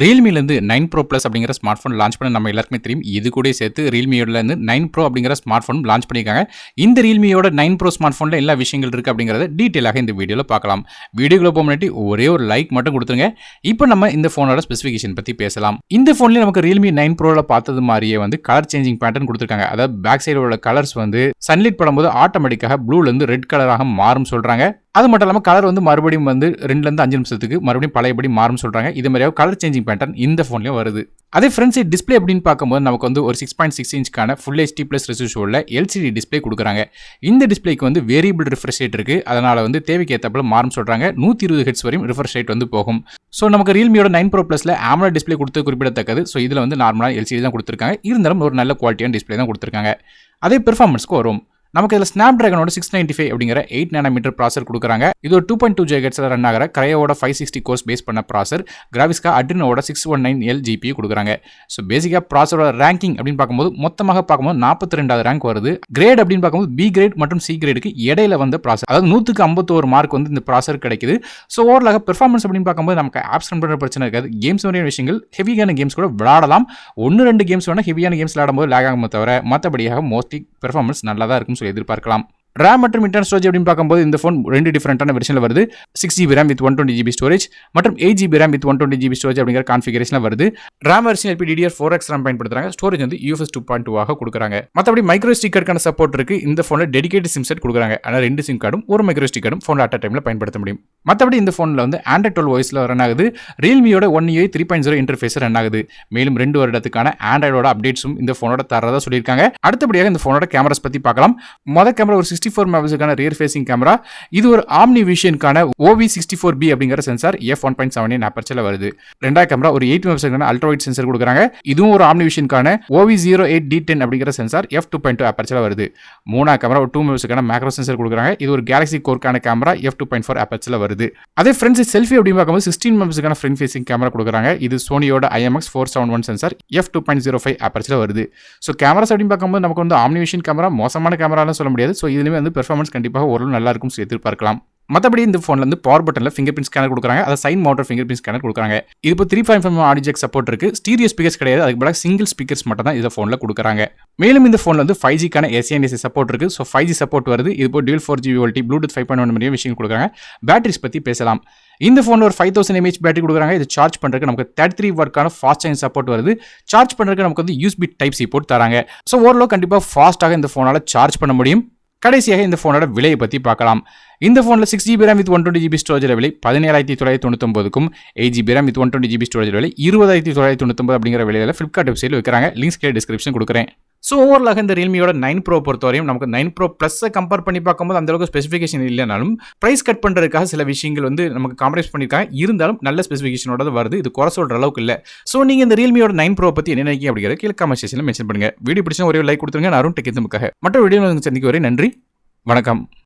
Realmeலேருந்து 9 Pro Plus அப்படிங்கிற smart phone launch பண்ண நம்ம எல்லாருக்குமே தெரியும். இது கூடயே சேர்த்து Realmeயோடலேருந்து 9 Pro அப்படிங்கிற ஸ்மார்ட் ஃபோன் லான்ச் பண்ணியிருக்காங்க. இந்த Realmeயோட 9 Pro ஸ்மார்ட் ஃபோனில் எல்லா விஷயங்கள் இருக்குது அப்படிங்கிறத டீட்டெயிலாக இந்த வீடியோவில் பார்க்கலாம். வீடியோக்குள்ள போக முன்னாடி ஒரே ஒரு லைக் மட்டும் கொடுத்துருங்க. இப்போ நம்ம இந்த ஃபோனோட ஸ்பெசிஃபிகேஷன் பற்றி பேசலாம். இந்த ஃபோன்லேயே நமக்கு Realme 9 Proவில் பார்த்தது மாதிரியே வந்து கலர் சேஞ்சிங் பேட்டர்ன் கொடுத்துருக்காங்க. அதாவது பேக் சைடு உள்ள கலர்ஸ் வந்து சன்லைட் படும்போது ஆட்டோமேட்டிக்காக ப்ளூலேருந்து ரெட் கலராக மாறும் சொல்கிறாங்க. அது மட்டும் இல்லாமல் கலர் வந்து மறுபடியும் வந்து 2லேருந்து 5 நிமிஷத்துக்கு மறுபடியும் பழையபடி மாறும் சொல்கிறாங்க. இது மாதிரியாக கலர் சேஞ்சிங் பேட்டர்ன் இந்த ஃபோன்லேயும் வருது. அதே ஃப்ரண்ட் சைட் டிஸ்பிளே அப்படின்னு பார்க்கும்போது நமக்கு வந்து ஒரு 6.6 இன்ச்க்கான ஃபுல் HD ப்ளஸ் ரெசல்யூஷனில் LCD டிஸ்பிளே கொடுக்குறாங்க. இந்த டிஸ்பிளேக்கு வந்து வேரியபிள் ரிஃப்ரெஷ் ரேட் இருக்குது. அதனால் வந்து தேவைக்கு ஏற்றப்பல மாறும் சொல்கிறாங்க. 120 ஹெர்ட்ஸ் வரையும் ரிஃப்ரெஷ் ரேட் வந்து போகும். ஸோ நமக்கு Realmeயோட 9 Pro Plusல AMOLED டிஸ்பிளே கொடுத்து குறிப்பிடத்தக்கது. ஸோ இதில் வந்து நார்மலாக LCD தான் கொடுத்துருக்காங்க. இருந்தாலும் ஒரு நல்ல குவாலிட்டியான டிஸ்பிளே தான் கொடுத்துருக்காங்க. அதே பெர்ஃபார்மன்ஸ்க்கு வரும். நமக்கு இதில் Snapdragonோட 695 அப்படிங்கிற 8 நானோமீட்டர் ப்ராசர் கொடுக்குறாங்க. இது ஒரு 2.2 GHz ரன் ஆகிற Kryoவோட 560 கோர்ஸ் பேஸ் பண்ண ப்ராசர். கிராஃபிக்ஸ்க்கு Adrenoவோட 619L GPU கொடுக்குறாங்க. ஸோ பேசிக்காக ப்ராசரோட ரேங்கிங் அப்படின்னு பார்க்கும்போது மொத்தமாக பார்க்கும்போது 42வது ரேங்க் வருது. கிரேட் அப்படின்னு பார்க்கும்போது B கிரேட் மற்றும் C கிரேடுக்கு இடையில வந்து ப்ராசர், அதாவது 100க்கு 51 மார்க் வந்து இந்த ப்ராசர் கிடைக்குது. ஸோ ஓவராலாக பெர்ஃபார்மன்ஸ் அப்படின்னு பார்க்கும்போது நமக்கு ஆப்ஸ் ரன் பண்ணுற பிரச்சனை இருக்காது. கேம்ஸ் வரையான விஷயங்கள் ஹெவியான கேம்ஸ் கூட விளையாடலாம். 1-2 கேம்ஸ் வேணால் ஹெவியான கேம்ஸ் விளையாடும்போது லேக் ஆகுமே தவிர மற்றபடியாக மோஸ்ட்லி பெர்ஃபார்மன்ஸ் நல்லா தான் இருக்கும்னு சொல்லி எதிர்பார்க்கலாம். RAM மற்றும் இன்டர்னல் ஸ்டோரேஜ் அப்படின்னு பார்க்கும்போது இந்த ஃபோன் 2 டிஃபரெண்டான வெர்ஷனில் வருது. 6GB RAM with 120GB storage மற்றும் 8GB RAM with 120GB storage அப்படிங்கிற கான்ஃபிகரேஷனில் வருது. RAM வெர்ஷன் LPDDR4X RAM பயன்படுத்துறாங்க. ஸ்டோரேஜ் வந்து UFS 2.2 ஆக கொடுக்குறாங்க. மற்றபடி மைக்ரோ SD கார்டுக்கான சப்போர்ட் இருக்கு. இந்த ஃபோனில் டெடிகேட்டட் சிம் செட் கொடுக்குறாங்க. ஆனால் 2 சிம் கார்டும் ஒரு மைக்ரோ SD கார்டும் ஃபோனில் அட் அ டைமில் பயன்படுத்த முடியும். மற்றபடி இந்த ஃபோனில் வந்து Android 12 OSல ரன் ஆகுது. Realmeயோட 1 UI 3.0 இன்டர்ஃபேஸ் ரன் ஆகுது. மேலும் 2 வருடத்துக்கான ஆண்ட்ராய்டோட அப்டேட்ஸும் இந்த ஃபோனோட தரதா சொல்லியிருக்காங்க. அடுத்தபடியாக இந்த ஃபோனோட கேமராஸ் பற்றி பார்க்கலாம். மொதல் கேமரா ஒரு 64 மெகாபிக்சலுக்கான ரியர் ஃபேசிங் கேமரா. இது ஒரு ஆம்னி விஷனுக்கான OV64B அப்படிங்கிற சென்சார் f1.79 அப்பர்ச்சர்ல வருது. ரெண்டாவது கேமரா ஒரு 8 மெகாபிக்சலுக்கான அல்ட்ரா வைட் சென்சார் கொடுக்குறாங்க. இதுவும் ஒரு ஆம்னி விஷனுக்கான OV08D10 அப்படிங்கிற சென்சார் f2.2 அப்பர்ச்சர்ல வருது. மூணாவது கேமரா ஒரு 2 மெகாபிக்சலுக்கான மேக்ரோ சென்சார் கொடுக்குறாங்க. இது ஒரு கேலக்ஸி கோர்க்கான கேமரா f2.4 அப்பர்ச்சர்ல வருது. அதே ஃப்ரண்ட் சைட் செல்ஃபி அப்படின்னு பார்க்கும்போது 16 மெகாபிக்சலுக்கான ஃப்ரண்ட் ஃபேசிங் கேமரா கொடுக்குறாங்க. இது சோனியோட IMX471 சென்சார் f2.05 அப்பர்ச்சர்ல வருது. ஸோ கேமராஸ் அப்படின்னு பார்க்கும்போது நமக்கு வந்து ஆம்னி விஷன் கேமரா மோசமான கேமராலாம் சொல்ல முடியாது. ஸோ இதுலேயுமே வந்து பெர்ஃபார்மன்ஸ் கண்டிப்பாக ஓரளவு நல்லா இருக்கும் எதிர்பார்க்கலாம். மற்றபடி இந்த ஃபோனில் வந்து பவர் பட்டனில் ஃபிங்கர் பிரிண்ட் ஸ்கேனர் கொடுக்குறாங்க. அதை side mounted fingerprint scanner கொடுக்குறாங்க. இது இப்போ 3.5 ஆடியோ ஜாக் சப்போர்ட் இருக்கு. ஸ்டீரியோ ஸ்பீக்கர்ஸ் கிடையாது. அதுக்கு பதிலாக சிங்கிள் ஸ்பீக்கர்ஸ் மட்டும் தான் இந்த ஃபோனில் கொடுக்குறாங்க. மேலும் இந்த ஃபோனில் வந்து 5Gக்கான AC சப்போர்ட் இருக்கு. ஸோ 5G சப்போர்ட் வருது. இது இப்போ டியூல் 4G VoLTE ப்ளூடூத் 5.1 மாதிரியும் விஷயம் கொடுக்குறாங்க. பேட்டரிஸ் பற்றி பேசலாம். இந்த ஃபோனில் ஒரு 5000 mAh பேட்டரி கொடுக்குறாங்க. இது சார்ஜ் பண்ணுறதுக்கு நமக்கு 33 வாட்க்கான ஃபாஸ்ட் சார்ஜிங் சப்போர்ட் வருது. சார்ஜ் பண்ணுறதுக்கு நமக்கு வந்து USB Type-C போர்ட் தராங்க. ஸோ ஓரளவு கண்டிப்பாக ஃபாஸ்ட்டாக இந்த ஃபோனால் சார்ஜ் பண்ண முடியும். கடைசியாக இந்த ஃபோனோட விலையை பற்றி பார்க்கலாம். இந்த ஃபோனில் 6GB RAM with 120GB storage விலை 17,999க்கும் 8GB RAM with 120GB storage விலை 20,999 அப்படிங்கிற விலையில் ஃப்ளிப்கார்ட் வெப்சைட்டில் வைக்கிறாங்க. லிங்க்ஸ் கீழே டிஸ்கிரிப்ஷன் கொடுக்குறேன். ஸோ ஓவராலாக இந்த Realmeயோட 9 Pro பொறுத்தவரையும் நமக்கு 9 Pro Plus-ஐ கம்பேர் பண்ணி பார்க்கும்போது அந்தளவுக்கு ஸ்பெசிஃபிகேஷன் இல்லைனாலும் ப்ரைஸ் கட் பண்ணுறதுக்காக சில விஷயங்கள் வந்து நமக்கு காம்ப்ரமைஸ் பண்ணியிருக்காங்க. இருந்தாலும் நல்ல ஸ்பெசிஃபிகேஷனோட வருது. இது குறை சொல்கிற அளவுக்கு இல்லை. ஸோ நீங்கள் இந்த Realmeயோட 9 Pro பற்றி என்ன நினைக்கிறீங்க அப்படிங்கிற கீழே கமெண்ட் செக்ஷனில் மென்ஷன் பண்ணுங்கள். வீடியோ பிடிச்சா ஒரே லைக் கொடுத்துருங்க. நான் அருண் டெக் மற்ற வீடியோ சந்திக்க வரை நன்றி, வணக்கம்.